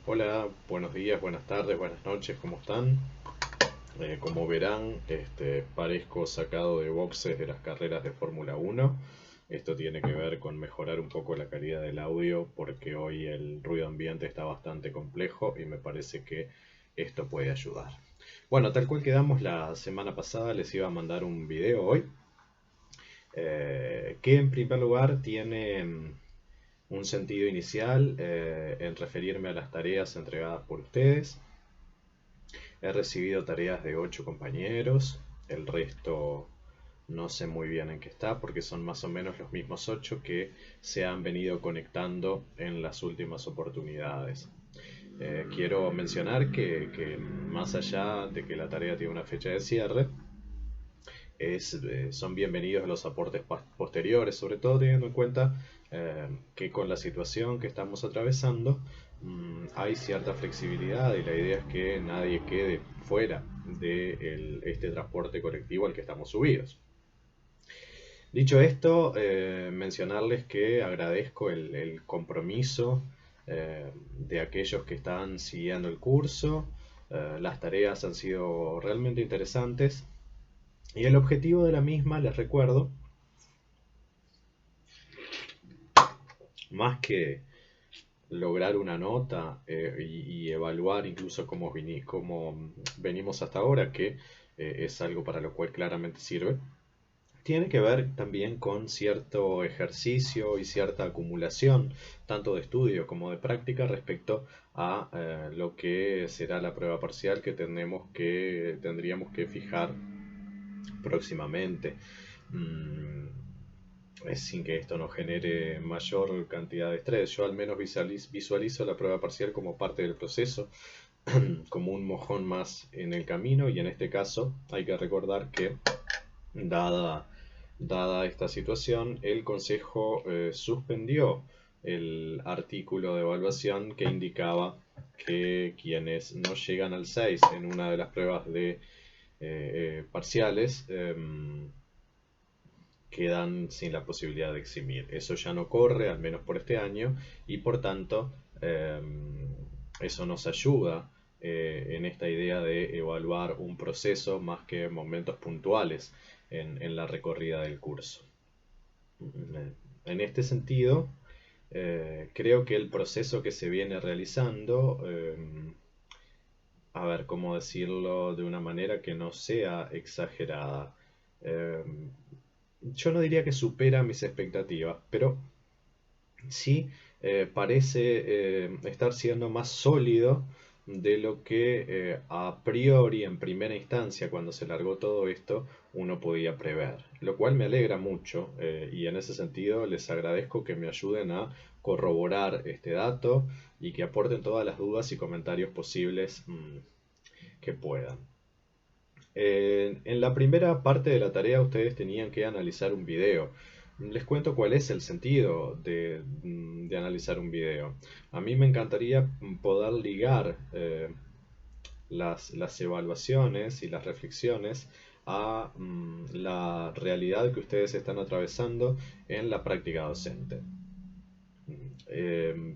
Hola, buenos días, buenas tardes, buenas noches, ¿cómo están? Como verán, parezco sacado de boxes de las carreras de Fórmula 1. Esto tiene que ver con mejorar un poco la calidad del audio porque hoy el ruido ambiente está bastante complejo y me parece que esto puede ayudar. Bueno, tal cual quedamos la semana pasada, les iba a mandar un video hoy que en primer lugar tiene un sentido inicial en referirme a las tareas entregadas por ustedes. He recibido tareas de 8 compañeros, el resto no sé muy bien en qué está porque son más o menos los mismos 8 que se han venido conectando en las últimas oportunidades. Quiero mencionar que más allá de que la tarea tiene una fecha de cierre, son bienvenidos los aportes posteriores, sobre todo teniendo en cuenta que con la situación que estamos atravesando hay cierta flexibilidad y la idea es que nadie quede fuera de este transporte colectivo al que estamos subidos. Dicho esto, mencionarles que agradezco el compromiso de aquellos que están siguiendo el curso. Las tareas han sido realmente interesantes y el objetivo de la misma, les recuerdo, más que lograr una nota y evaluar incluso cómo venimos hasta ahora, que es algo para lo cual claramente sirve, tiene que ver también con cierto ejercicio y cierta acumulación, tanto de estudio como de práctica, respecto a lo que será la prueba parcial que tendríamos que fijar próximamente. Mm, Sin que esto nos genere mayor cantidad de estrés. Yo al menos visualizo la prueba parcial como parte del proceso, como un mojón más en el camino, y en este caso hay que recordar que dada, dada esta situación, el Consejo suspendió el artículo de evaluación que indicaba que quienes no llegan al 6 en una de las pruebas de parciales quedan sin la posibilidad de eximir. Eso ya no corre, al menos por este año, y por tanto eso nos ayuda en esta idea de evaluar un proceso más que momentos puntuales en la recorrida del curso. En este sentido, creo que el proceso que se viene realizando, a ver cómo decirlo de una manera que no sea exagerada, eh, yo no diría que supera mis expectativas, pero sí parece estar siendo más sólido de lo que a priori, en primera instancia, cuando se largó todo esto, uno podía prever. Lo cual me alegra mucho y en ese sentido les agradezco que me ayuden a corroborar este dato y que aporten todas las dudas y comentarios posibles que puedan. En la primera parte de la tarea ustedes tenían que analizar un video. Les cuento cuál es el sentido de analizar un video. A mí me encantaría poder ligar las evaluaciones y las reflexiones a la realidad que ustedes están atravesando en la práctica docente.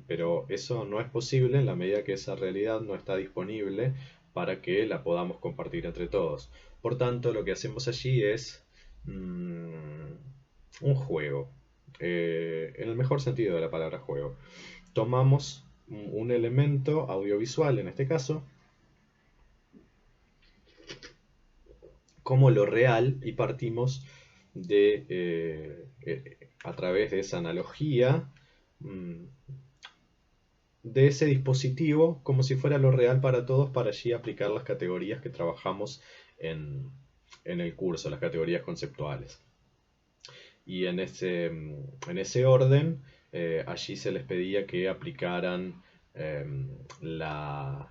Pero eso no es posible en la medida que esa realidad no está disponible para que la podamos compartir entre todos. Por tanto, lo que hacemos allí es un juego, en el mejor sentido de la palabra juego. Tomamos un elemento audiovisual, en este caso, como lo real y partimos a través de esa analogía, mm, de ese dispositivo como si fuera lo real para todos para allí aplicar las categorías que trabajamos en, en el curso, las categorías conceptuales. Y en ese orden, allí se les pedía que aplicaran la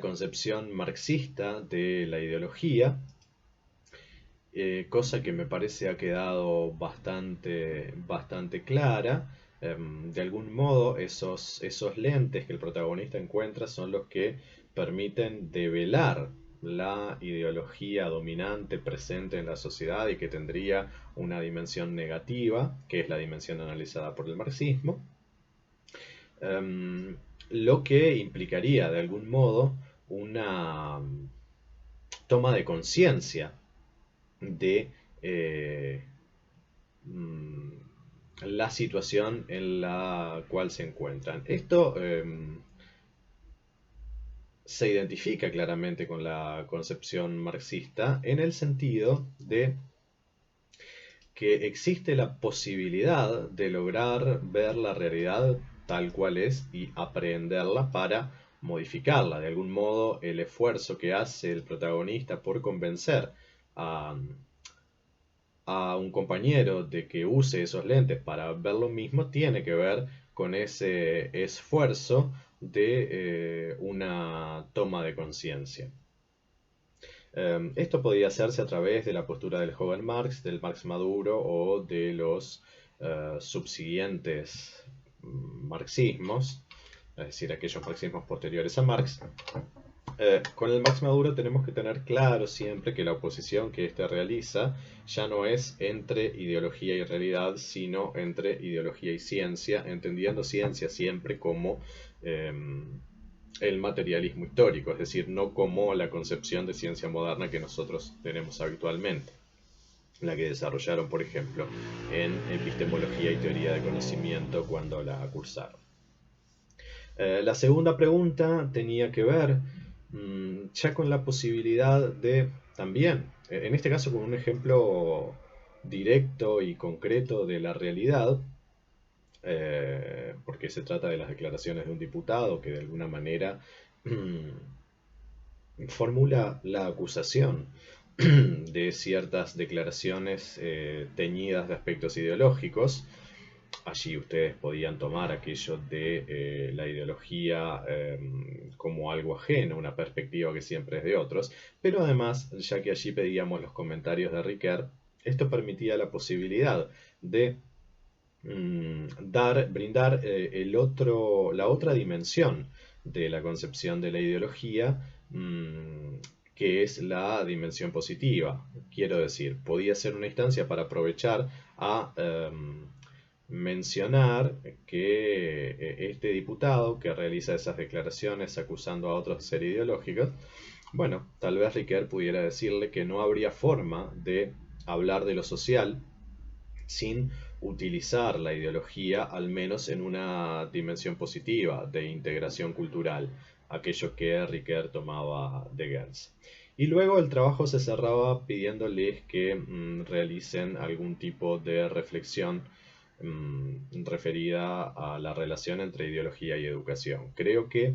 concepción marxista de la ideología, cosa que me parece ha quedado bastante clara. De algún modo, esos lentes que el protagonista encuentra son los que permiten develar la ideología dominante presente en la sociedad y que tendría una dimensión negativa, que es la dimensión analizada por el marxismo. lo que implicaría de algún modo una toma de conciencia de eh, mm, la situación en la cual se encuentran. Esto se identifica claramente con la concepción marxista en el sentido de que existe la posibilidad de lograr ver la realidad tal cual es y aprenderla para modificarla. De algún modo, el esfuerzo que hace el protagonista por convencer a, a un compañero de que use esos lentes para ver lo mismo tiene que ver con ese esfuerzo de una toma de conciencia. Esto podía hacerse a través de la postura del joven Marx, del Marx maduro o de los subsiguientes marxismos, es decir, aquellos marxismos posteriores a Marx. Con el Marx maduro tenemos que tener claro siempre que la oposición que éste realiza ya no es entre ideología y realidad, sino entre ideología y ciencia, entendiendo ciencia siempre como el materialismo histórico, es decir, no como la concepción de ciencia moderna que nosotros tenemos habitualmente, la que desarrollaron, por ejemplo, en epistemología y teoría de conocimiento cuando la cursaron. La segunda pregunta tenía que ver ya con la posibilidad de también, en este caso con un ejemplo directo y concreto de la realidad, porque se trata de las declaraciones de un diputado que de alguna manera formula la acusación de ciertas declaraciones teñidas de aspectos ideológicos. Allí ustedes podían tomar aquello de la ideología como algo ajeno, una perspectiva que siempre es de otros, pero además, ya que allí pedíamos los comentarios de Ricoeur, esto permitía la posibilidad de brindar la otra dimensión de la concepción de la ideología, que es la dimensión positiva. Quiero decir, podía ser una instancia para aprovechar a mencionar que este diputado que realiza esas declaraciones acusando a otros de ser ideológicos, bueno, tal vez Ricoeur pudiera decirle que no habría forma de hablar de lo social sin utilizar la ideología, al menos en una dimensión positiva de integración cultural, aquello que Ricoeur tomaba de Goebbels. Y luego el trabajo se cerraba pidiéndoles que realicen algún tipo de reflexión referida a la relación entre ideología y educación. Creo que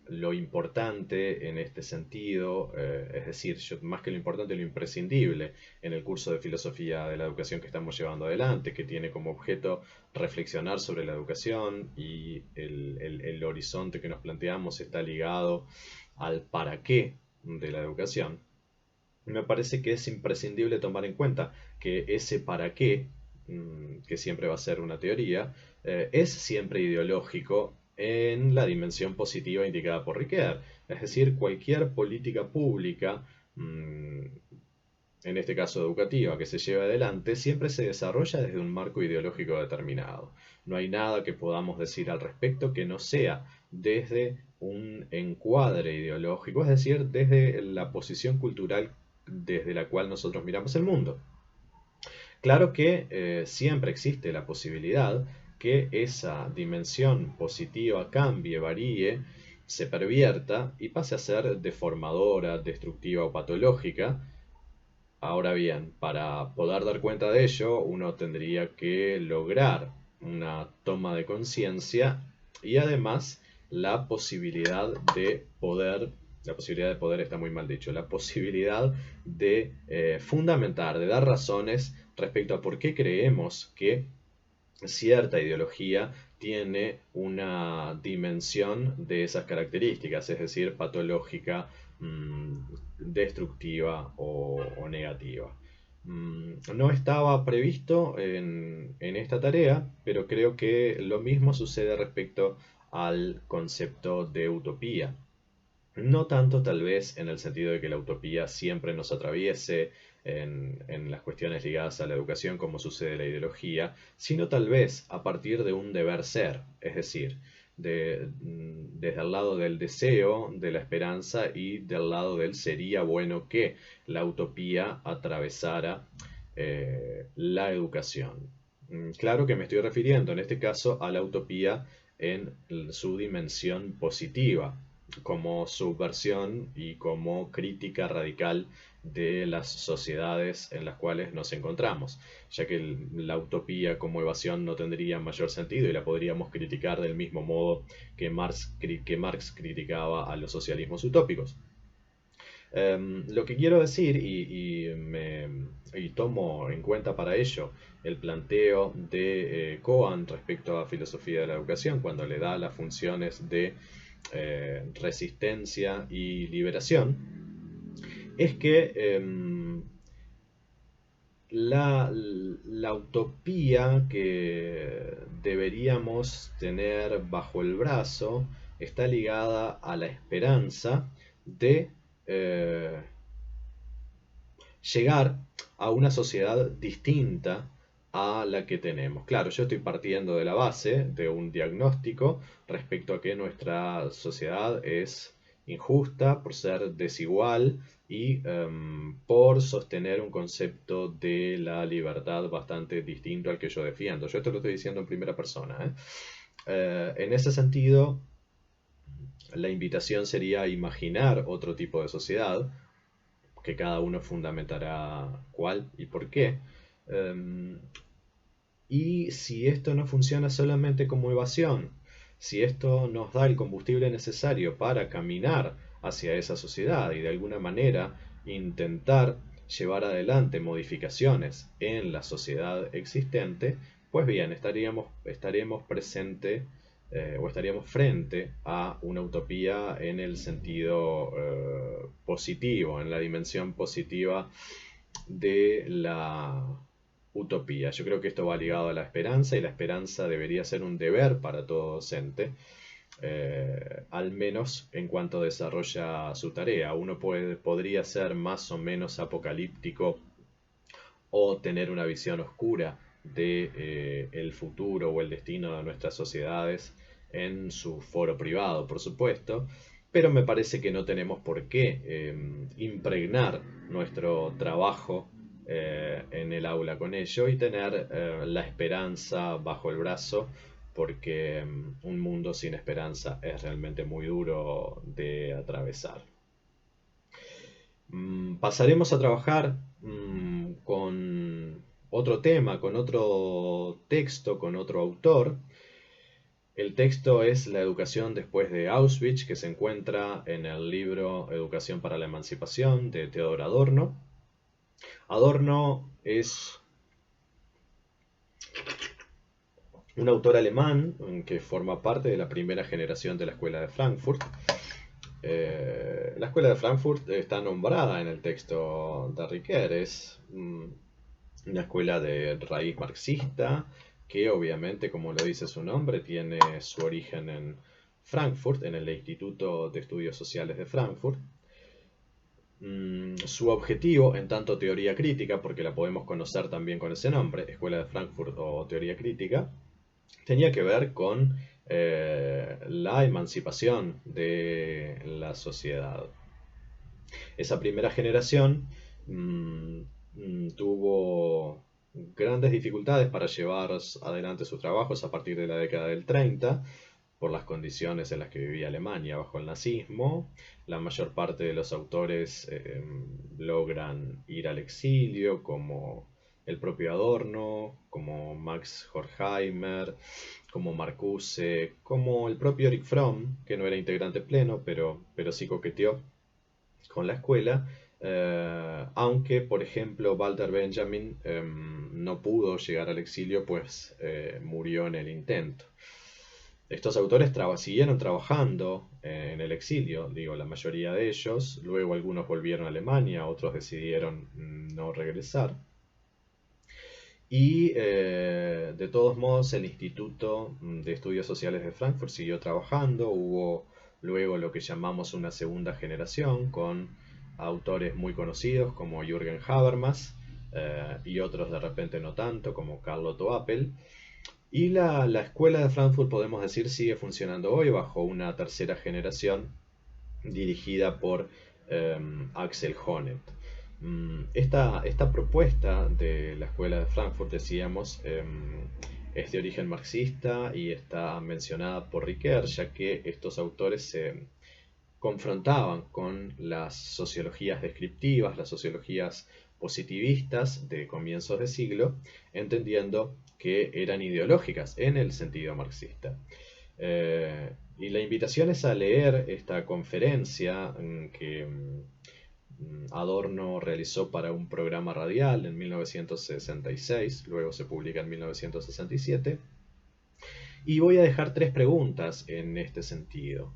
lo importante en este sentido, es decir, más que lo importante, lo imprescindible en el curso de filosofía de la educación que estamos llevando adelante, que tiene como objeto reflexionar sobre la educación y el horizonte que nos planteamos está ligado al para qué de la educación. Me parece que es imprescindible tomar en cuenta que ese para qué, que siempre va a ser una teoría, es siempre ideológico en la dimensión positiva indicada por Ricoeur. Es decir, cualquier política pública, en este caso educativa, que se lleve adelante, siempre se desarrolla desde un marco ideológico determinado. No hay nada que podamos decir al respecto que no sea desde un encuadre ideológico, es decir, desde la posición cultural desde la cual nosotros miramos el mundo. Claro que siempre existe la posibilidad que esa dimensión positiva cambie, varíe, se pervierta y pase a ser deformadora, destructiva o patológica. Ahora bien, para poder dar cuenta de ello, uno tendría que lograr una toma de conciencia y además la posibilidad de poder, la posibilidad de poder está muy mal dicho, la posibilidad de fundamentar, de dar razones respecto a por qué creemos que cierta ideología tiene una dimensión de esas características, es decir, patológica, destructiva o negativa. No estaba previsto en esta tarea, pero creo que lo mismo sucede respecto al concepto de utopía. No tanto tal vez en el sentido de que la utopía siempre nos atraviese en las cuestiones ligadas a la educación como sucede en la ideología, sino tal vez a partir de un deber ser, es decir, desde el lado del deseo, de la esperanza y del lado del sería bueno que la utopía atravesara la educación. Claro que me estoy refiriendo en este caso a la utopía en su dimensión positiva, como subversión y como crítica radical de las sociedades en las cuales nos encontramos, ya que la utopía como evasión no tendría mayor sentido y la podríamos criticar del mismo modo que Marx criticaba a los socialismos utópicos. Lo que quiero decir, y tomo en cuenta para ello el planteo de Cohen respecto a filosofía de la educación, cuando le da las funciones de resistencia y liberación, es que la utopía que deberíamos tener bajo el brazo está ligada a la esperanza de eh, llegar a una sociedad distinta a la que tenemos. Claro, yo estoy partiendo de la base de un diagnóstico respecto a que nuestra sociedad es injusta por ser desigual y por sostener un concepto de la libertad bastante distinto al que yo defiendo. Yo esto lo estoy diciendo en primera persona, ¿eh? En ese sentido, la invitación sería imaginar otro tipo de sociedad, que cada uno fundamentará cuál y por qué. Um, y si esto no funciona solamente como evasión, si esto nos da el combustible necesario para caminar hacia esa sociedad y de alguna manera intentar llevar adelante modificaciones en la sociedad existente, pues bien, estaremos presente o estaríamos frente a una utopía en el sentido positivo, en la dimensión positiva de la utopía. Yo creo que esto va ligado a la esperanza y la esperanza debería ser un deber para todo docente, al menos en cuanto desarrolla su tarea. Uno podría ser más o menos apocalíptico o tener una visión oscura de el futuro o el destino de nuestras sociedades en su foro privado, por supuesto, pero me parece que no tenemos por qué impregnar nuestro trabajo en el aula con ello y tener la esperanza bajo el brazo, porque un mundo sin esperanza es realmente muy duro de atravesar. Pasaremos a trabajar con otro tema, con otro texto, con otro autor. El texto es La educación después de Auschwitz, que se encuentra en el libro Educación para la Emancipación de Theodor Adorno. Adorno es un autor alemán que forma parte de la primera generación de la Escuela de Frankfurt. La Escuela de Frankfurt está nombrada en el texto de Riquet, es una escuela de raíz marxista que obviamente, como lo dice su nombre, tiene su origen en Frankfurt, en el Instituto de Estudios Sociales de Frankfurt. Su objetivo, en tanto teoría crítica, porque la podemos conocer también con ese nombre, Escuela de Frankfurt o teoría crítica, tenía que ver con la emancipación de la sociedad. Esa primera generación tuvo grandes dificultades para llevar adelante sus trabajos a partir de la década del 30, por las condiciones en las que vivía Alemania bajo el nazismo. La mayor parte de los autores logran ir al exilio, como el propio Adorno, como Max Horkheimer, como Marcuse, como el propio Eric Fromm, que no era integrante pleno, pero sí coqueteó con la escuela, aunque, por ejemplo, Walter Benjamin no pudo llegar al exilio, pues murió en el intento. Estos autores siguieron trabajando en el exilio, digo, la mayoría de ellos. Luego algunos volvieron a Alemania, otros decidieron no regresar. Y de todos modos el Instituto de Estudios Sociales de Frankfurt siguió trabajando. Hubo luego lo que llamamos una segunda generación con autores muy conocidos como Jürgen Habermas, y otros de repente no tanto, como Karl Otto Appel. Y la escuela de Frankfurt, podemos decir, sigue funcionando hoy bajo una tercera generación dirigida por Axel Honneth. Esta propuesta de la escuela de Frankfurt, decíamos, es de origen marxista y está mencionada por Ricoeur, ya que estos autores se confrontaban con las sociologías descriptivas, las sociologías positivistas de comienzos de siglo, entendiendo que eran ideológicas en el sentido marxista. Y la invitación es a leer esta conferencia que Adorno realizó para un programa radial en 1966, luego se publica en 1967, y voy a dejar 3 preguntas en este sentido.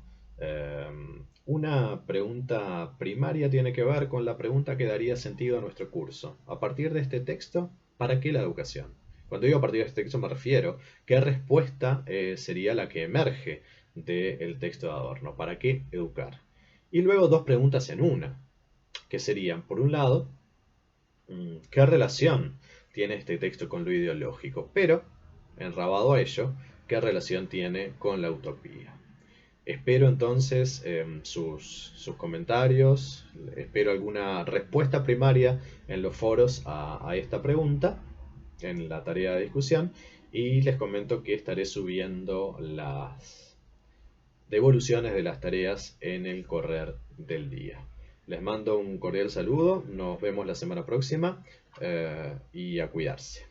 Una pregunta primaria tiene que ver con la pregunta que daría sentido a nuestro curso. A partir de este texto, ¿para qué la educación? Cuando digo a partir de este texto me refiero, ¿qué respuesta sería la que emerge del texto de Adorno? ¿Para qué educar? Y luego 2 preguntas en una, que serían, por un lado, ¿qué relación tiene este texto con lo ideológico? Pero, enrabado a ello, ¿qué relación tiene con la utopía? Espero entonces sus comentarios, espero alguna respuesta primaria en los foros a esta pregunta, en la tarea de discusión, y les comento que estaré subiendo las devoluciones de las tareas en el correr del día. Les mando un cordial saludo, nos vemos la semana próxima y a cuidarse.